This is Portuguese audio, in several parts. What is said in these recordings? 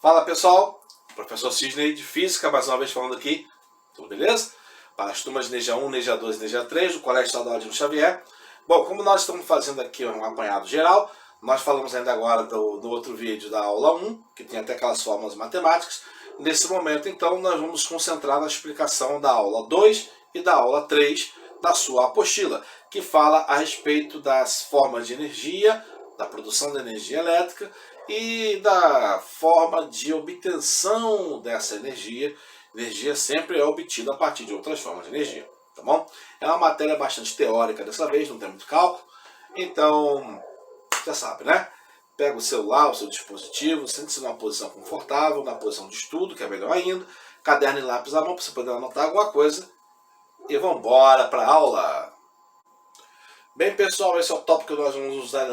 Fala pessoal, professor Sidney de Física, mais uma vez falando aqui, tudo beleza? Para as turmas de energia 1, energia 2 e energia 3 do Colégio Estadual Adilson Xavier. Bom, como nós estamos fazendo aqui um apanhado geral, nós falamos ainda agora do outro vídeo da aula 1, que tem até aquelas fórmulas matemáticas. Nesse momento, então, nós vamos concentrar na explicação da aula 2 e da aula 3 da sua apostila, que fala a respeito das formas de energia, da produção de energia elétrica e da forma de obtenção dessa energia. Energia sempre é obtida a partir de outras formas de energia, tá bom? É uma matéria bastante teórica dessa vez, não tem muito cálculo, então, já sabe, né? Pega o celular, o seu dispositivo, sente-se numa posição confortável, na posição de estudo, que é melhor ainda, caderno e lápis à mão para você poder anotar alguma coisa, e vamos embora para a aula! Bem, pessoal, esse é o tópico que nós vamos usar.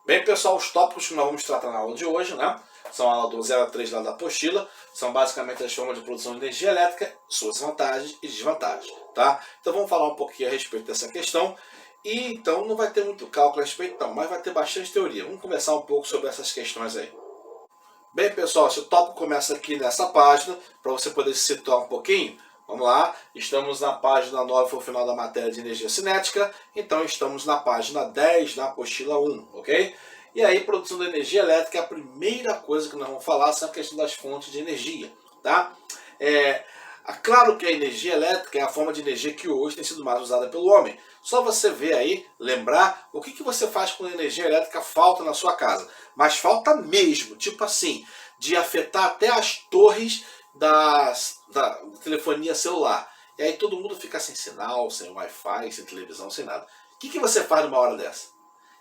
Bem, pessoal, os tópicos que nós vamos tratar na aula de hoje, né? São a aula do 0 a 3 lá da apostila, são basicamente as formas de produção de energia elétrica, suas vantagens e desvantagens, tá? Então vamos falar um pouquinho a respeito dessa questão. E então não vai ter muito cálculo a respeito não, mas vai ter bastante teoria. Vamos conversar um pouco sobre essas questões aí. Bem, pessoal, esse tópico começa aqui nessa página, para você poder se situar um pouquinho. Vamos lá, estamos na página 9, foi o final da matéria de energia cinética, então estamos na página 10 da apostila 1, ok? E aí, produção de energia elétrica, a primeira coisa que nós vamos falar é a questão das fontes de energia, tá? Claro que a energia elétrica é a forma de energia que hoje tem sido mais usada pelo homem. Só você ver aí, lembrar, o que você faz quando a energia elétrica falta na sua casa. Mas falta mesmo, tipo assim, de afetar até as torres da telefonia celular. E aí todo mundo fica sem sinal, sem Wi-Fi, sem televisão, sem nada. O que você faz numa hora dessa?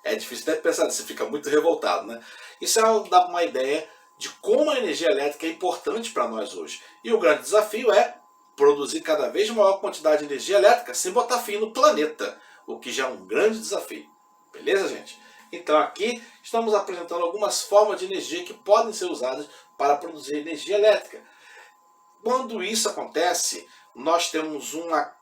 É difícil até pensar, você fica muito revoltado, né? Isso dá uma ideia de como a energia elétrica é importante para nós hoje. E o grande desafio é produzir cada vez maior quantidade de energia elétrica sem botar fim no planeta, o que já é um grande desafio. Beleza, gente? Então aqui estamos apresentando algumas formas de energia que podem ser usadas para produzir energia elétrica. Quando isso acontece, nós temos uma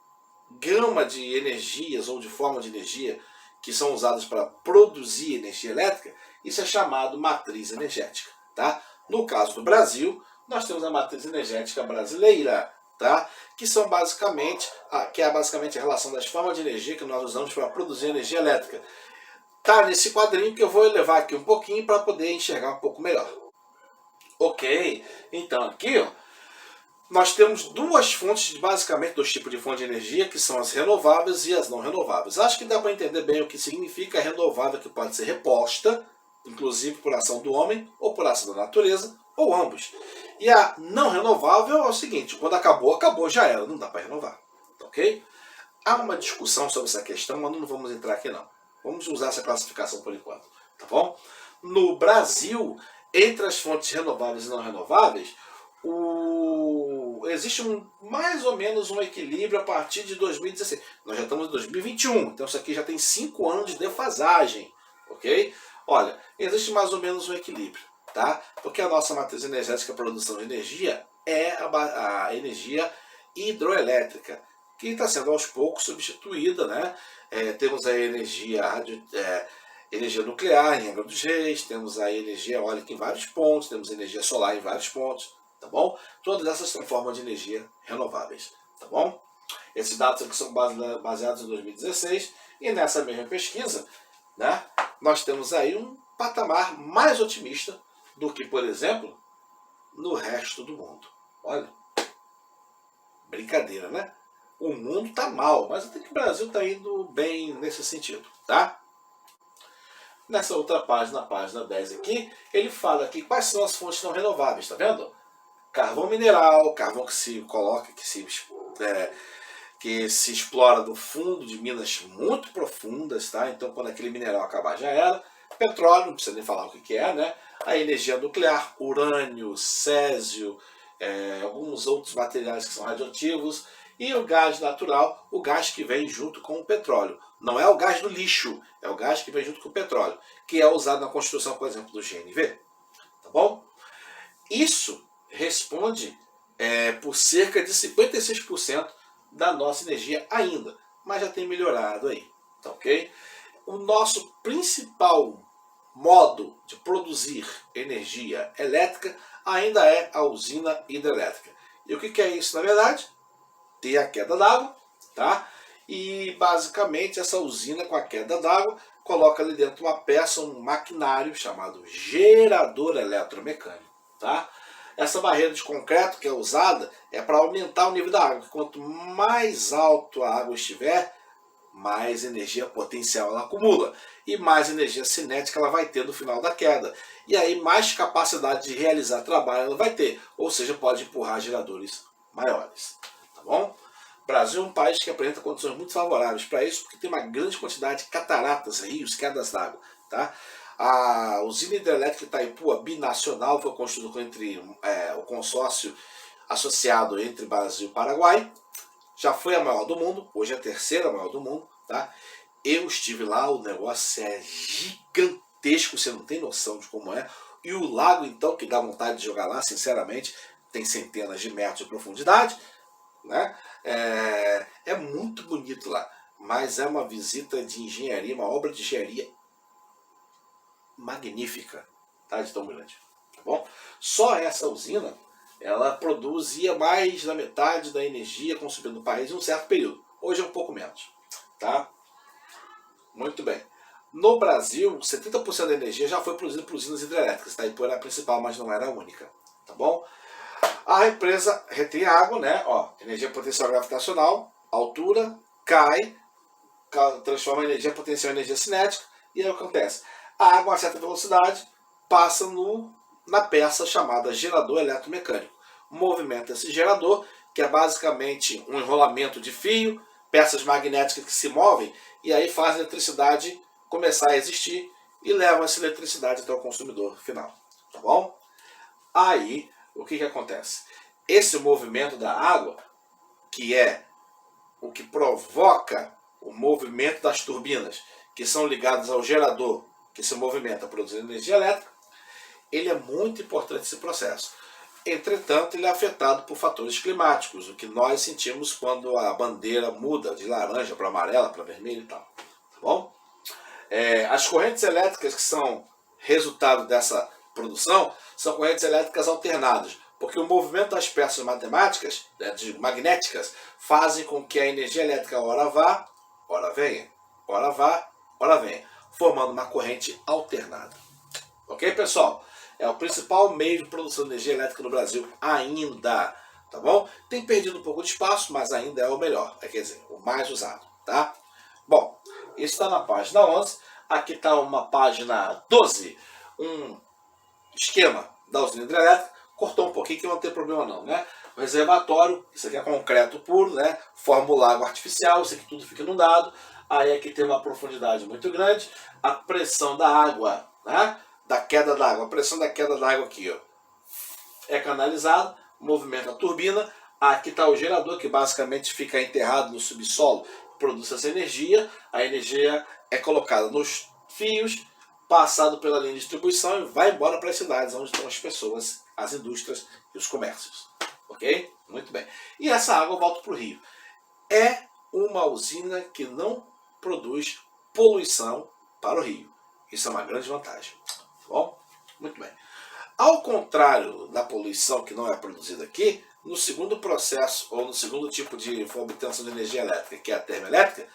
gama de energias ou de formas de energia que são usadas para produzir energia elétrica. Isso é chamado matriz energética, tá? No caso do Brasil, nós temos a matriz energética brasileira, tá? Que são basicamente a relação das formas de energia que nós usamos para produzir energia elétrica. Tá nesse quadrinho que eu vou elevar aqui um pouquinho para poder enxergar um pouco melhor. Ok, então aqui, ó, nós temos duas fontes, basicamente dois tipos de fonte de energia, que são as renováveis e as não renováveis. Acho que dá para entender bem o que significa a renovável, que pode ser reposta, inclusive por ação do homem ou por ação da natureza, ou ambos. E a não renovável é o seguinte, quando acabou, acabou, já era, não dá para renovar. Ok? Há uma discussão sobre essa questão, mas não vamos entrar aqui não. Vamos usar essa classificação por enquanto, tá bom? No Brasil, entre as fontes renováveis e não renováveis, existe mais ou menos um equilíbrio a partir de 2016. Nós já estamos em 2021, então isso aqui já tem 5 anos de defasagem, ok? Olha, existe mais ou menos um equilíbrio, tá? Porque a nossa matriz energética, a produção de energia, é a energia hidroelétrica, que está sendo aos poucos substituída, né? Temos a energia nuclear em Angra dos Reis, temos a energia eólica em vários pontos, temos energia solar em vários pontos, tá bom? Todas essas são formas de energia renováveis, tá bom? Esses dados aqui são baseados em 2016 e nessa mesma pesquisa, né, nós temos aí um patamar mais otimista do que, por exemplo, no resto do mundo. Olha, brincadeira, né? O mundo está mal, mas até que o Brasil está indo bem nesse sentido, tá? Nessa outra página, a página 10 aqui, ele fala aqui quais são as fontes não renováveis, tá vendo? Carvão mineral, carvão que se coloca, que se explora do fundo de minas muito profundas, tá? Então quando aquele mineral acabar já era. Petróleo, não precisa nem falar o que é, né? A energia nuclear, urânio, césio, alguns outros materiais que são radioativos. E o gás natural, o gás que vem junto com o petróleo. Não é o gás do lixo, é o gás que vem junto com o petróleo, que é usado na construção, por exemplo, do GNV. Tá bom? Isso responde por cerca de 56% da nossa energia ainda, mas já tem melhorado aí, tá ok? O nosso principal modo de produzir energia elétrica ainda é a usina hidrelétrica. E o que é isso, na verdade? Ter a queda d'água, tá? E basicamente essa usina, com a queda d'água, coloca ali dentro uma peça, um maquinário chamado gerador eletromecânico, tá? Essa barreira de concreto que é usada é para aumentar o nível da água. Quanto mais alto a água estiver, mais energia potencial ela acumula e mais energia cinética ela vai ter no final da queda. E aí mais capacidade de realizar trabalho ela vai ter, ou seja, pode empurrar geradores maiores, tá bom? O Brasil é um país que apresenta condições muito favoráveis para isso, porque tem uma grande quantidade de cataratas, rios, quedas d'água, tá? A usina hidrelétrica Itaipu, a binacional, foi construída entre o consórcio associado entre Brasil e Paraguai. Já foi a maior do mundo, hoje é a terceira maior do mundo, tá? Eu estive lá, o negócio é gigantesco, você não tem noção de como é. E o lago, então, que dá vontade de jogar lá, sinceramente, tem centenas de metros de profundidade, né? É muito bonito lá, mas é uma visita de engenharia, uma obra de engenharia magnífica, tá? De tão grande, tá bom? Só essa usina, ela produzia mais da metade da energia consumida no país em um certo período. Hoje é um pouco menos, tá? Muito bem. No Brasil, 70% da energia já foi produzida por usinas hidrelétricas. Itaipu era a principal, mas não era a única, tá bom? A empresa retém água, né? Ó, energia potencial gravitacional, altura, cai, transforma a energia potencial em energia cinética, e aí o que acontece? A água a certa velocidade passa na peça chamada gerador eletromecânico. Movimenta esse gerador, que é basicamente um enrolamento de fio, peças magnéticas que se movem, e aí faz a eletricidade começar a existir e leva essa eletricidade até o consumidor final, tá bom? Aí, o que acontece? Esse movimento da água, que é o que provoca o movimento das turbinas, que são ligadas ao gerador, que se movimenta produzindo energia elétrica, ele é muito importante esse processo. Entretanto, ele é afetado por fatores climáticos, o que nós sentimos quando a bandeira muda de laranja para amarela, para vermelho e tal. Tá bom? As correntes elétricas que são resultado dessa produção são correntes elétricas alternadas, porque o movimento das peças matemáticas, magnéticas, fazem com que a energia elétrica ora vá, ora venha, ora vá, ora venha, formando uma corrente alternada. Ok, pessoal? É o principal meio de produção de energia elétrica no Brasil ainda, tá bom? Tem perdido um pouco de espaço, mas ainda é o melhor, quer dizer, o mais usado, tá? Bom, isso está na página 11, aqui está uma página 12, um esquema da usina hidrelétrica, cortou um pouquinho que não tem problema não, né? O reservatório, isso aqui é concreto puro, né? Forma o lago artificial, isso aqui tudo fica inundado, aí aqui tem uma profundidade muito grande, a pressão da água, né? Da queda d'água, a pressão da queda d'água aqui, ó, é canalizada, movimenta a turbina, aqui está o gerador que basicamente fica enterrado no subsolo, produz essa energia, a energia é colocada nos fios, passado pela linha de distribuição e vai embora para as cidades onde estão as pessoas, as indústrias e os comércios, ok? Muito bem. E essa água volta para o rio. É uma usina que não produz poluição para o rio. Isso é uma grande vantagem. Bom, muito bem. Ao contrário da poluição que não é produzida aqui, no segundo processo, ou no segundo tipo de obtenção de energia elétrica, que é a termoelétrica,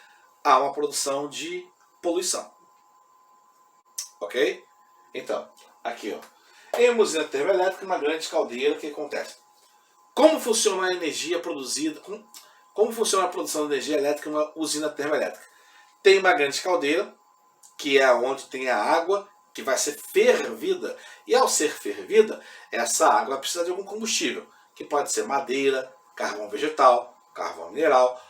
há uma produção de poluição. Ok? Então, aqui, ó. Em uma usina termoelétrica, uma grande caldeira, o que acontece? Como funciona a energia produzida, como funciona a produção de energia elétrica em uma usina termoelétrica? Tem uma grande caldeira, que é onde tem a água, que vai ser fervida, e ao ser fervida, essa água precisa de algum combustível, que pode ser madeira, carvão vegetal, carvão mineral,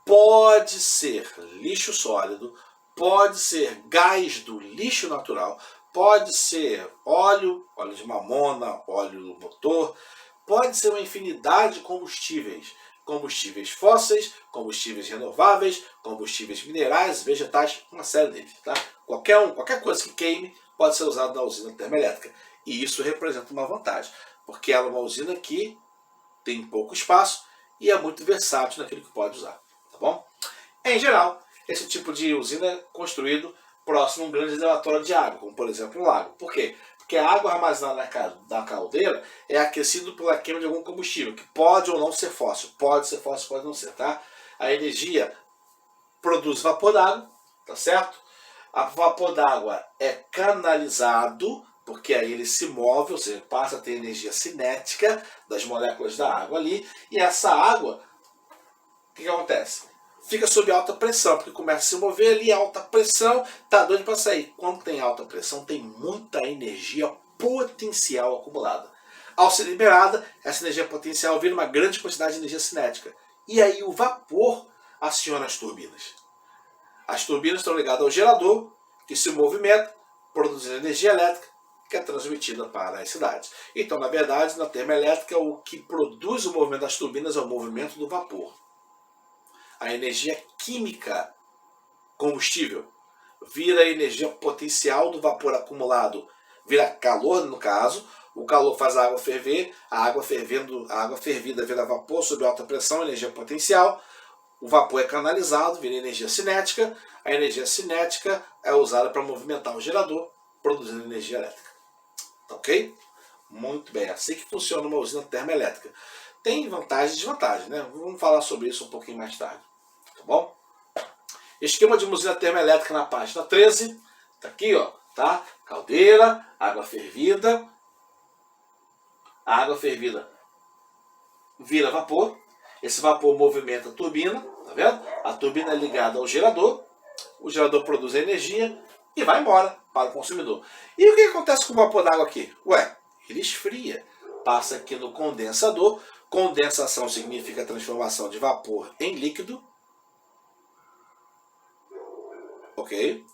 pode ser lixo sólido, pode ser gás do lixo natural, pode ser óleo de mamona, óleo do motor, pode ser uma infinidade de combustíveis, combustíveis fósseis, combustíveis renováveis, combustíveis minerais, vegetais, uma série deles, tá? Qualquer coisa que queime pode ser usada na usina termoelétrica. E isso representa uma vantagem, porque ela é uma usina que tem pouco espaço e é muito versátil naquilo que pode usar, tá bom? Em geral, esse tipo de usina é construído próximo a um grande reservatório de água, como por exemplo um lago. Por quê? Porque a água armazenada na caldeira é aquecida pela queima de algum combustível, que pode ou não ser fóssil. Pode ser fóssil, pode não ser, tá? A energia produz vapor d'água, tá certo? A vapor d'água é canalizado, porque aí ele se move, ou seja, passa a ter energia cinética das moléculas da água ali, e essa água, o que acontece? Fica sob alta pressão, porque começa a se mover ali, alta pressão, tá doido para sair. Quando tem alta pressão, tem muita energia potencial acumulada. Ao ser liberada, essa energia potencial vira uma grande quantidade de energia cinética. E aí o vapor aciona as turbinas. As turbinas estão ligadas ao gerador, que se movimenta, produzindo energia elétrica, que é transmitida para as cidades. Então, na verdade, na termoelétrica, o que produz o movimento das turbinas é o movimento do vapor. A energia química, combustível, vira a energia potencial do vapor acumulado, vira calor, no caso. O calor faz a água ferver, a água fervida vira vapor sob alta pressão, energia potencial. O vapor é canalizado, vira energia cinética. A energia cinética é usada para movimentar o gerador, produzindo energia elétrica. Tá ok? Muito bem, é assim que funciona uma usina termoelétrica. Tem vantagens e desvantagens, né? Vamos falar sobre isso um pouquinho mais tarde. Tá bom? Esquema de uma usina termoelétrica na página 13. Tá aqui, ó. Tá? Caldeira, água fervida. A água fervida vira vapor. Esse vapor movimenta a turbina, tá vendo? A turbina é ligada ao gerador. O gerador produz energia e vai embora para o consumidor. E o que acontece com o vapor d'água aqui? Ué, ele esfria. Passa aqui no condensador. Condensação significa transformação de vapor em líquido. Ok?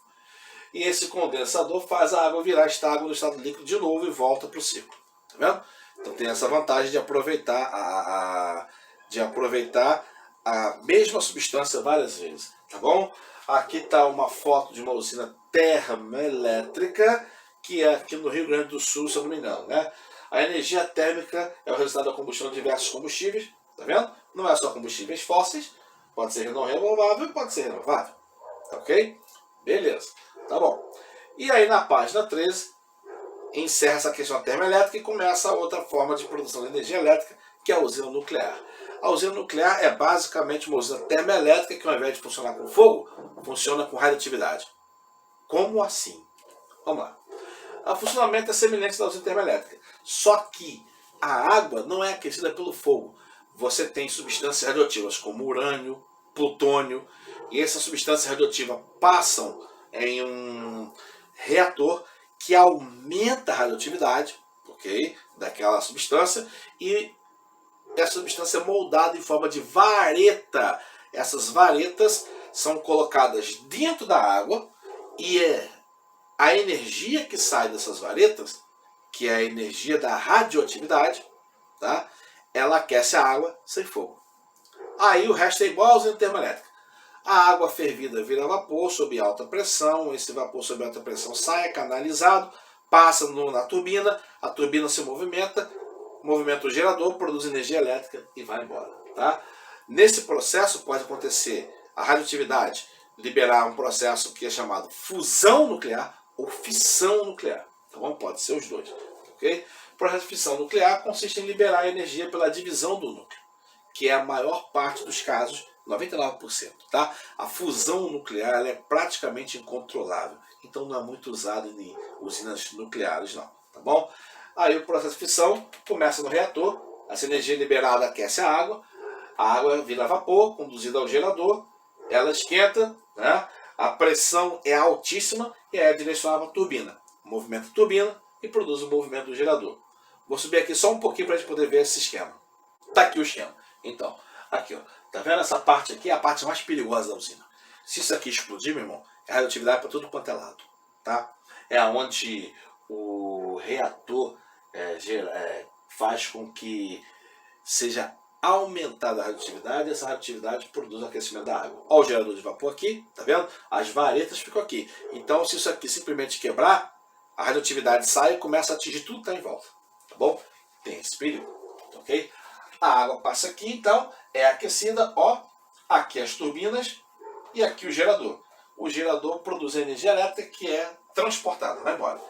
E esse condensador faz a água virar água no estado líquido de novo e volta para o ciclo. Tá vendo? Então tem essa vantagem de aproveitar a mesma substância várias vezes. Tá bom? Aqui está uma foto de uma usina termoelétrica, que é aqui no Rio Grande do Sul, se eu não me engano, né? A energia térmica é o resultado da combustão de diversos combustíveis, tá vendo? Não é só combustíveis fósseis, pode ser não renovável e pode ser renovável, ok? Beleza, tá bom. E aí na página 13, encerra essa questão da termoelétrica e começa a outra forma de produção de energia elétrica, que é a usina nuclear. A usina nuclear é basicamente uma usina termoelétrica que, ao invés de funcionar com fogo, funciona com radioatividade. Como assim? Vamos lá. O funcionamento é semelhante da usina termoelétrica, só que a água não é aquecida pelo fogo. Você tem substâncias radioativas como urânio, plutônio, e essas substâncias radioativas passam em um reator que aumenta a radioatividade, ok, daquela substância, e essa substância é moldada em forma de vareta. Essas varetas são colocadas dentro da água e a energia que sai dessas varetas, que é a energia da radioatividade, tá? Ela aquece a água sem fogo. Aí o resto é igual à usina termoelétrica. A água fervida vira vapor sob alta pressão, esse vapor sob alta pressão sai, é canalizado, passa na turbina, a turbina se movimenta o gerador, produz energia elétrica e vai embora. Tá? Nesse processo pode acontecer a radioatividade, liberar um processo que é chamado fusão nuclear ou fissão nuclear. Tá bom? Pode ser os dois. Okay? O processo de fissão nuclear consiste em liberar energia pela divisão do núcleo, que é a maior parte dos casos, 99%. Tá? A fusão nuclear ela é praticamente incontrolável, então não é muito usado em usinas nucleares, não. Tá bom? Aí o processo de fissão começa no reator, essa energia liberada aquece a água vira vapor, conduzida ao gerador, ela esquenta, né? A pressão é altíssima e é direcionada para a turbina. Movimenta a turbina e produz o movimento do gerador. Vou subir aqui só um pouquinho para a gente poder ver esse esquema. Tá aqui o esquema. Então, aqui, ó, tá vendo essa parte aqui? É a parte mais perigosa da usina. Se isso aqui explodir, meu irmão, é radioatividade para tudo quanto é lado. Tá? É onde o reator faz com que seja aumentada a radioatividade e essa radioatividade produz o aquecimento da água. Olha o gerador de vapor aqui, tá vendo? As varetas ficam aqui. Então, se isso aqui simplesmente quebrar, a radioatividade sai e começa a atingir tudo que está em volta. Tá bom? Tem esse perigo. Ok? A água passa aqui, então, é aquecida. Ó, aqui as turbinas e aqui o gerador. o gerador produz energia elétrica que é transportada, vai embora.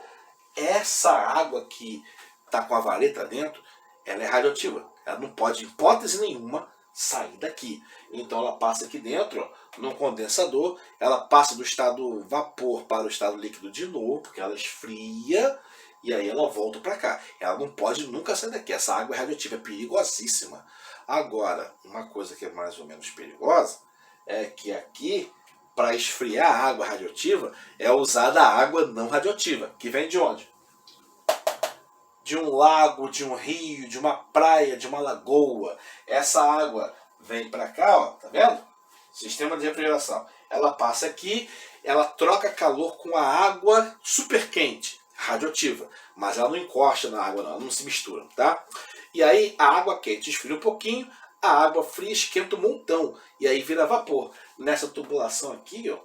Essa água que está com a vareta dentro, ela é radioativa. Ela não pode, em hipótese nenhuma, sair daqui. Então ela passa aqui dentro, ó, no condensador, ela passa do estado vapor para o estado líquido de novo, porque ela esfria, e aí ela volta para cá. Ela não pode nunca sair daqui. Essa água é radioativa, é perigosíssima. Agora, uma coisa que é mais ou menos perigosa é que aqui, para esfriar a água radioativa, é usada a água não radioativa, que vem de onde? De um lago, de um rio, de uma praia, de uma lagoa. Essa água vem para cá, ó, tá vendo? Sistema de refrigeração. Ela passa aqui, ela troca calor com a água super quente, radioativa. Mas ela não encosta na água, não, ela não se mistura, tá? E aí a água quente esfria um pouquinho, a água fria esquenta um montão. E aí vira vapor. Nessa tubulação aqui, ó,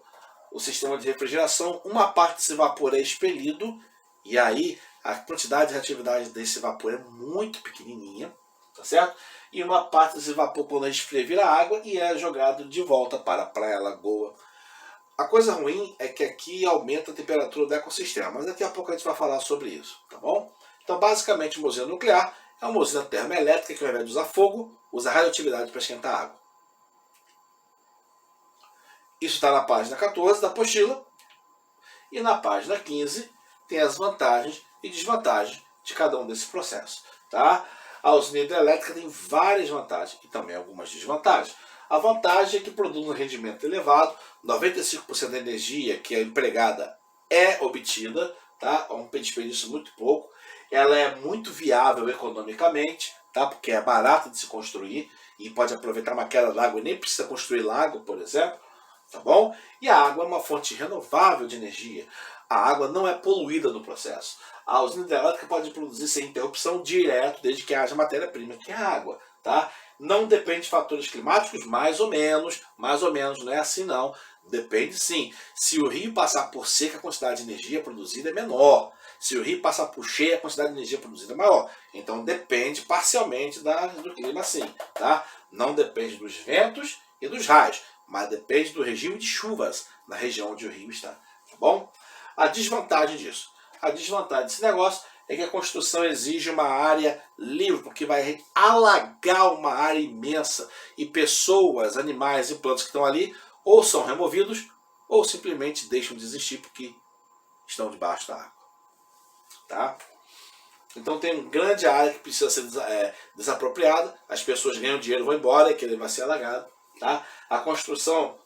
o sistema de refrigeração, uma parte desse vapor é expelido, e aí a quantidade de reatividade desse vapor é muito pequenininha, tá certo? E uma parte desse vapor, quando esfria, vira água e é jogado de volta para a praia, lagoa. A coisa ruim é que aqui aumenta a temperatura do ecossistema, mas daqui a pouco a gente vai falar sobre isso, tá bom? Então, basicamente, uma usina nuclear é uma usina termoelétrica que, ao invés de usar fogo, usa radioatividade para esquentar a água. Isso está na página 14 da apostila. E na página 15 tem as vantagens e desvantagens de cada um desses processos. Tá? A usina hidrelétrica tem várias vantagens e também algumas desvantagens. A vantagem é que produz um rendimento elevado, 95% da energia que é empregada é obtida, tá? É um desperdício muito pouco. Ela é muito viável economicamente, tá? Porque é barata de se construir e pode aproveitar uma queda d'água e nem precisa construir lago, por exemplo. Tá bom? E a água é uma fonte renovável de energia. A água não é poluída no processo. A usina hidrelétrica pode produzir sem interrupção direto, desde que haja matéria-prima, que é a água. Tá? Não depende de fatores climáticos, mais ou menos, não é assim não. Depende sim. Se o rio passar por seca, a quantidade de energia produzida é menor. Se o rio passar por cheia, a quantidade de energia produzida é maior. Então depende parcialmente do clima sim. Tá? Não depende dos ventos e dos raios, mas depende do regime de chuvas na região onde o rio está, tá bom? A desvantagem disso, a desvantagem desse negócio é que a construção exige uma área livre, porque vai alagar uma área imensa e pessoas, animais e plantas que estão ali ou são removidos ou simplesmente deixam de existir porque estão debaixo da água, tá? Então tem uma grande área que precisa ser desapropriada, as pessoas ganham dinheiro, vão embora e aquele vai ser alagado. Tá? A construção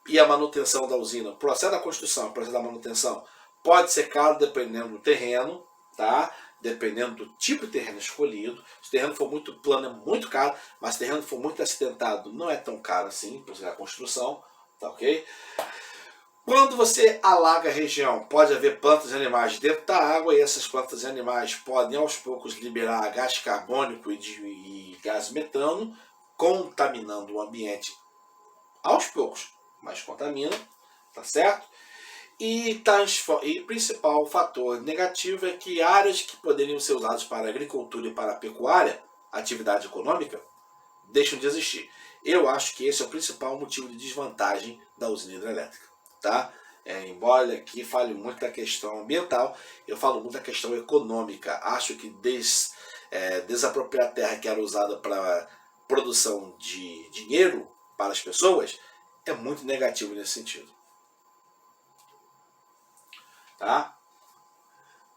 e a manutenção da usina, o processo da construção e o processo da manutenção pode ser caro dependendo do terreno, tá? Dependendo do tipo de terreno escolhido. Se o terreno for muito plano é muito caro, mas se o terreno for muito acidentado não é tão caro assim, por exemplo, a construção, tá ok? Quando você alaga a região, pode haver plantas e animais dentro da água e essas plantas e animais podem aos poucos liberar gás carbônico e gás metano, contaminando o ambiente aos poucos, mas contamina, tá certo? E principal fator negativo é que áreas que poderiam ser usadas para agricultura e para pecuária, atividade econômica, deixam de existir. Eu acho que esse é o principal motivo de desvantagem da usina hidrelétrica, tá? Embora aqui fale muito da questão ambiental, eu falo muito da questão econômica. Acho que desapropriar a terra que era usada para produção de dinheiro para as pessoas é muito negativo nesse sentido. Tá?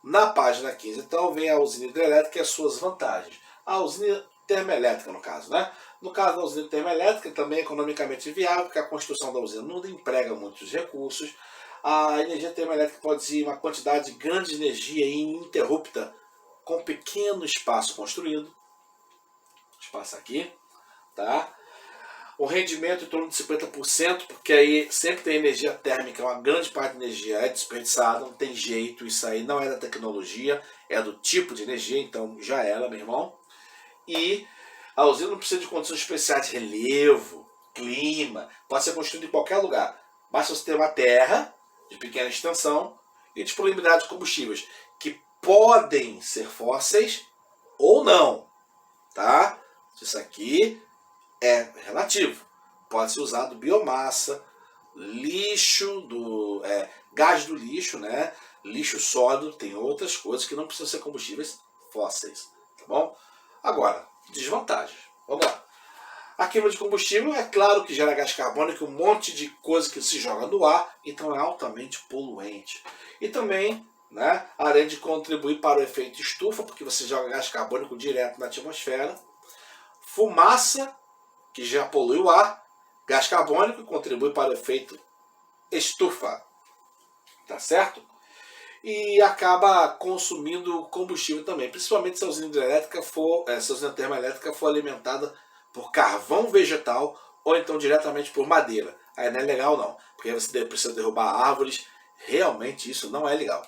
Na página 15, então, vem a usina hidrelétrica e as suas vantagens. A usina termoelétrica, no caso, né? No caso da usina termoelétrica, também é economicamente viável, porque a construção da usina não emprega muitos recursos. A energia termoelétrica pode ser uma quantidade grande de energia ininterrupta com pequeno espaço construído. Espaço aqui. Tá? O rendimento em torno de 50%, porque aí sempre tem energia térmica, uma grande parte da energia é desperdiçada, não tem jeito, isso aí não é da tecnologia, é do tipo de energia, então já era, meu irmão. E a usina não precisa de condições especiais de relevo, clima, pode ser construída em qualquer lugar. Basta você ter uma terra de pequena extensão e disponibilidade de combustíveis, que podem ser fósseis ou não, tá? Isso aqui é relativo. Pode ser usado biomassa, lixo, gás do lixo, né? Lixo sólido, tem outras coisas que não precisam ser combustíveis fósseis, tá bom? Agora, desvantagens. Vamos lá. A queima de combustível, é claro que gera gás carbônico, um monte de coisa que se joga no ar, então é altamente poluente. E também, né, além de contribuir para o efeito estufa, porque você joga gás carbônico direto na atmosfera, fumaça, que já polui o ar, gás carbônico contribui para o efeito estufa, tá certo? E acaba consumindo combustível também, principalmente se a usina hidrelétrica se a usina termoelétrica for alimentada por carvão vegetal ou então diretamente por madeira. Aí não é legal não, porque aí você precisa derrubar árvores, realmente isso não é legal,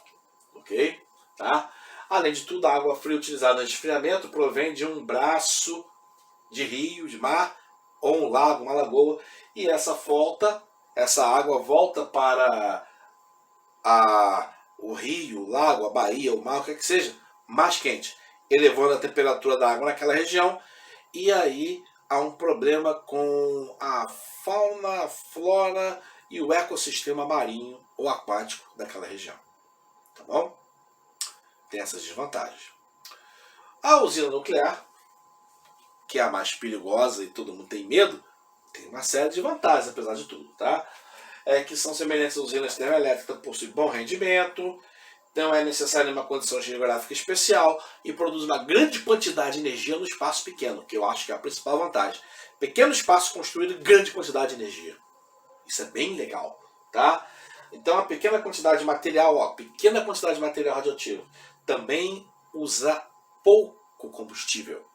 ok? Tá? Além de tudo, a água fria utilizada no resfriamento provém de um braço de rio, de mar, ou um lago, uma lagoa, e essa água volta para o rio, o lago, a baía, o mar, o que é que seja, mais quente, elevando a temperatura da água naquela região, e aí há um problema com a fauna, a flora e o ecossistema marinho ou aquático daquela região. Tá bom? Tem essas desvantagens. A usina nuclear, que é a mais perigosa e todo mundo tem medo, tem uma série de vantagens, apesar de tudo, tá? Que são semelhantes às usinas termoelétricas, possuem bom rendimento, não é necessária uma condição geográfica especial e produz uma grande quantidade de energia no espaço pequeno, que eu acho que é a principal vantagem. Pequeno espaço construído, grande quantidade de energia. Isso é bem legal, tá? Então a pequena quantidade de material, pequena quantidade de material radioativo, também usa pouco combustível,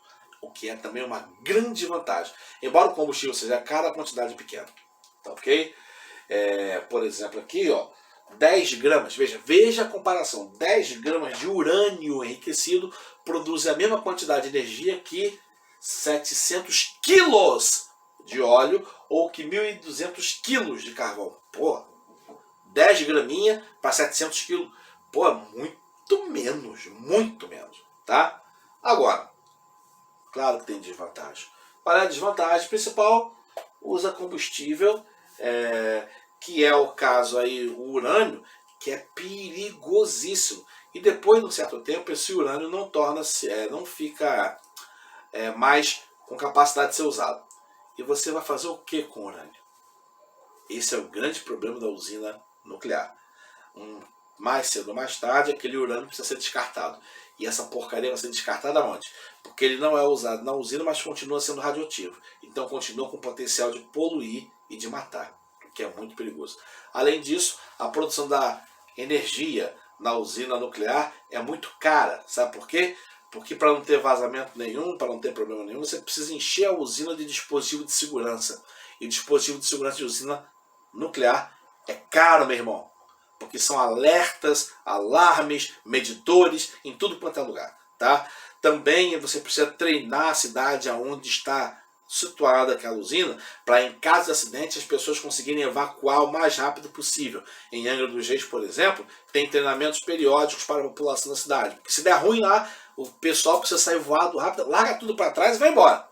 o que é também uma grande vantagem. Embora o combustível seja caro, a quantidade é pequena, tá ok? Por exemplo aqui, 10 gramas, veja a comparação, 10 gramas de urânio enriquecido produz a mesma quantidade de energia que 700 quilos de óleo ou que 1.200 quilos de carvão. Pô, 10 graminha para 700 quilos, pô, muito menos, tá? Agora, claro que tem desvantagem. Qual é a desvantagem principal? Usa combustível, que é o caso aí, o urânio, que é perigosíssimo. E depois de um certo tempo, esse urânio não fica mais com capacidade de ser usado. E você vai fazer o que com o urânio? Esse é o grande problema da usina nuclear. Mais cedo ou mais tarde, aquele urânio precisa ser descartado. E essa porcaria vai ser descartada onde? Porque ele não é usado na usina, mas continua sendo radioativo. Então continua com o potencial de poluir e de matar, que é muito perigoso. Além disso, a produção da energia na usina nuclear é muito cara. Sabe por quê? Porque para não ter vazamento nenhum, para não ter problema nenhum, você precisa encher a usina de dispositivo de segurança. E dispositivo de segurança de usina nuclear é caro, meu irmão. Porque são alertas, alarmes, medidores em tudo quanto é lugar. Tá? Também você precisa treinar a cidade aonde está situada aquela usina, para em caso de acidente as pessoas conseguirem evacuar o mais rápido possível. Em Angra dos Reis, por exemplo, tem treinamentos periódicos para a população da cidade. Porque se der ruim lá, o pessoal precisa sair voado rápido, larga tudo para trás e vai embora.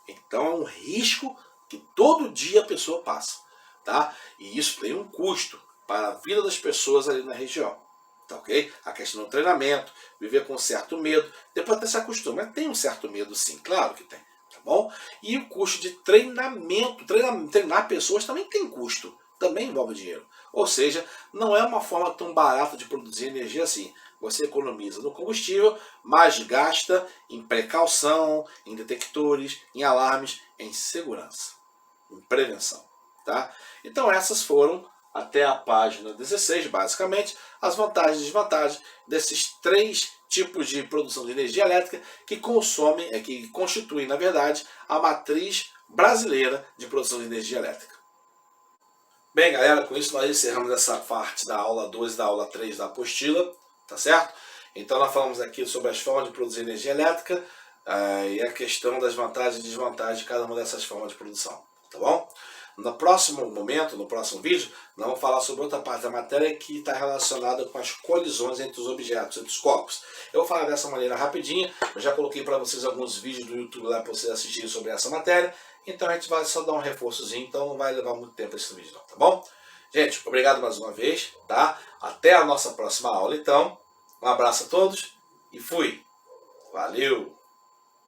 Então é um risco que todo dia a pessoa passa. Tá? E isso tem um custo para a vida das pessoas ali na região. Tá, ok? A questão do treinamento, viver com certo medo, depois até se acostuma, mas tem um certo medo sim, claro que tem. Tá bom? E o custo de treinamento, treinar pessoas também tem custo, também envolve dinheiro. Ou seja, não é uma forma tão barata de produzir energia assim. Você economiza no combustível, mas gasta em precaução, em detectores, em alarmes, em segurança, em prevenção. Tá? Então essas foram, até a página 16, basicamente, as vantagens e desvantagens desses 3 tipos de produção de energia elétrica que que constituem, na verdade, a matriz brasileira de produção de energia elétrica. Bem, galera, com isso nós encerramos essa parte da aula 2 e da aula 3 da apostila, tá certo? Então nós falamos aqui sobre as formas de produzir energia elétrica e a questão das vantagens e desvantagens de cada uma dessas formas de produção, tá bom? No próximo momento, no próximo vídeo, nós vamos falar sobre outra parte da matéria que está relacionada com as colisões entre os objetos, entre os corpos. Eu vou falar dessa maneira rapidinha, eu já coloquei para vocês alguns vídeos do YouTube lá para vocês assistirem sobre essa matéria, então a gente vai só dar um reforçozinho, então não vai levar muito tempo esse vídeo não, tá bom? Gente, obrigado mais uma vez, tá? Até a nossa próxima aula, então. Um abraço a todos e fui! Valeu!